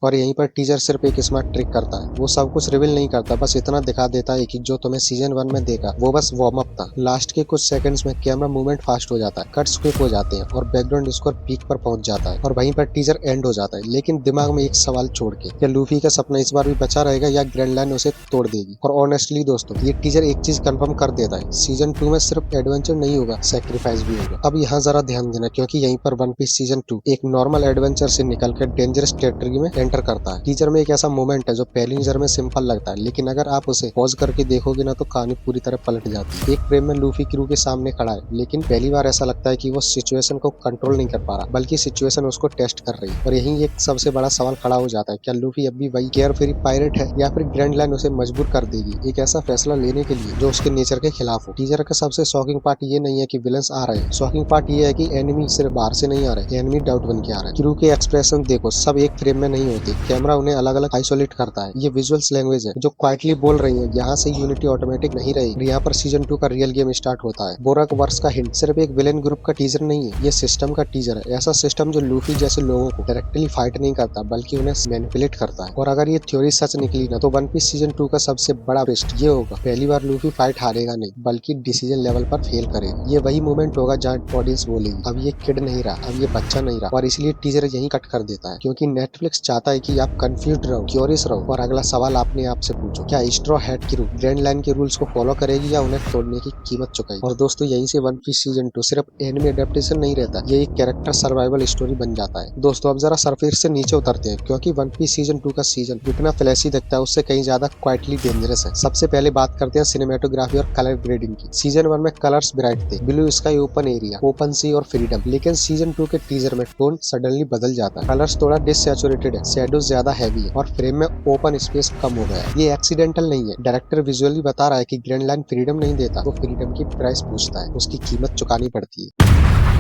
और यहीं पर टीजर सिर्फ एक स्मार्ट ट्रिक करता है, वो सब कुछ रिवील नहीं करता, बस इतना दिखा देता है कि जो तुम्हें सीजन 1 में देखा वो बस वार्म अप था। लास्ट के कुछ सेकंड्स में कैमरा मूवमेंट फास्ट हो जाता है, कट्स क्विक हो जाते हैं और बैकग्राउंड स्कोर पीक पर पहुंच जाता है और वहीं पर टीजर एंड हो जाता है। लेकिन दिमाग में एक सवाल छोड़ के, क्या लूफी का सपना इस बार भी बचा रहेगा या ग्रैंड लाइन उसे तोड़ देगी? और ऑनेस्टली दोस्तों, ये टीजर एक चीज कंफर्म कर देता है, सीजन 2 में सिर्फ एडवेंचर नहीं होगा, सेक्रीफाइस भी होगा। अब यहाँ जरा ध्यान देना, क्योंकि यहीं पर वन पीस सीजन 2 एक नॉर्मल एडवेंचर से निकलकर डेंजरस टेरिटरी में एंटर करता है। टीजर में एक ऐसा मोमेंट है जो पहली नजर में सिंपल लगता है, लेकिन अगर आप उसे पॉज करके देखोगे ना तो कहानी पूरी तरह पलट जाती है। एक फ्रेम में लूफी क्रू के सामने खड़ा है, लेकिन पहली बार ऐसा लगता है कि वो सिचुएशन को कंट्रोल नहीं कर पा रहा, बल्कि सिचुएशन उसको टेस्ट कर रही है। और यही एक सबसे बड़ा सवाल खड़ा हो जाता है, क्या लूफी अब भी वही केयर फ्री पायरेट है या फिर ग्रैंड लाइन उसे मजबूर कर देगी एक ऐसा फैसला लेने के लिए जो उसके नेचर के खिलाफ हो। टीजर का सबसे शॉकिंग पार्ट ये नहीं है कि विलन्स आ रहे हैं, शॉकिंग पार्ट ये है कि एनिमी सिर्फ बाहर से नहीं आ रहे, एनिमी डाउट बन के आ रहे हैं। क्रू के एक्सप्रेशन देखो, सब एक फ्रेम में नहीं होते, कैमरा उन्हें अलग अलग आइसोलेट करता है। ये विजुअल्स लैंग्वेज है जो क्वाइटली बोल रही है, यहाँ से यूनिटी ऑटोमेटिक नहीं रहेगी। यहाँ पर सीजन 2 का रियल गेम स्टार्ट होता है। बोरक वर्स का हिंट सिर्फ एक विलेन ग्रुप का टीजर नहीं है, ये सिस्टम का टीजर है। ऐसा सिस्टम जो लूफी जैसे लोगों को डायरेक्टली फाइट नहीं करता, बल्कि उन्हें मैनिपुलेट करता है। और अगर ये थ्योरी सच निकली ना, तो वन पीस सीजन 2 का सबसे बड़ा ट्विस्ट ये होगा, पहली बार लूफी फाइट हारेगा नहीं, बल्कि डिसीजन लेवल पर फेल करेगा। ये वही मोमेंट होगा जहाँ ऑडियंस बोलेगी, अब ये किड नहीं रहा, अब ये बच्चा नहीं रहा। और इसलिए टीजर यही कट कर देता है, क्योंकि नेटफ्लिक्स चाहता है कि आप कंफ्यूज रहो, क्यूरियस रहो और अगला सवाल अपने आप से पूछो, क्या straw hat crew grand line के रूल्स को फॉलो करेगी या उन्हें तोड़ने की कीमत चुकाएगी? और दोस्तों, यहीं से वन पीस सीजन 2 सिर्फ एनिमे एडेप्टेशन नहीं रहता, ये एक कैरेक्टर सर्वाइवल स्टोरी बन जाता है। दोस्तों, अब जरा सरफेस से नीचे उतरते हैं, क्योंकि वन पीस सीजन 2 का सीजन जितना फ्लैशी दिखता है उससे कहीं ज्यादा क्वाइटली डेंजरस है। सबसे पहले बात करते हैं सिनेमेटोग्राफी और कलर ग्रेडिंग की। सीजन 1 में कलर्स ब्राइट थे, blue sky, open area, open sea और फ्रीडम। लेकिन सीजन 2 के टीजर में टोन सडनली बदल जाता है, कलर्स थोड़ा डिससैचुरेटेड है, शैडोज ज्यादा हैवी है और फ्रेम में ओपन स्पेस कम हो गया है। ये एक्सीडेंटल नहीं है, डायरेक्टर विजुअली बता रहा है कि ग्रैंड लाइन फ्रीडम नहीं देता, वो फ्रीडम की प्राइस पूछता है, उसकी कीमत चुकानी पड़ती है।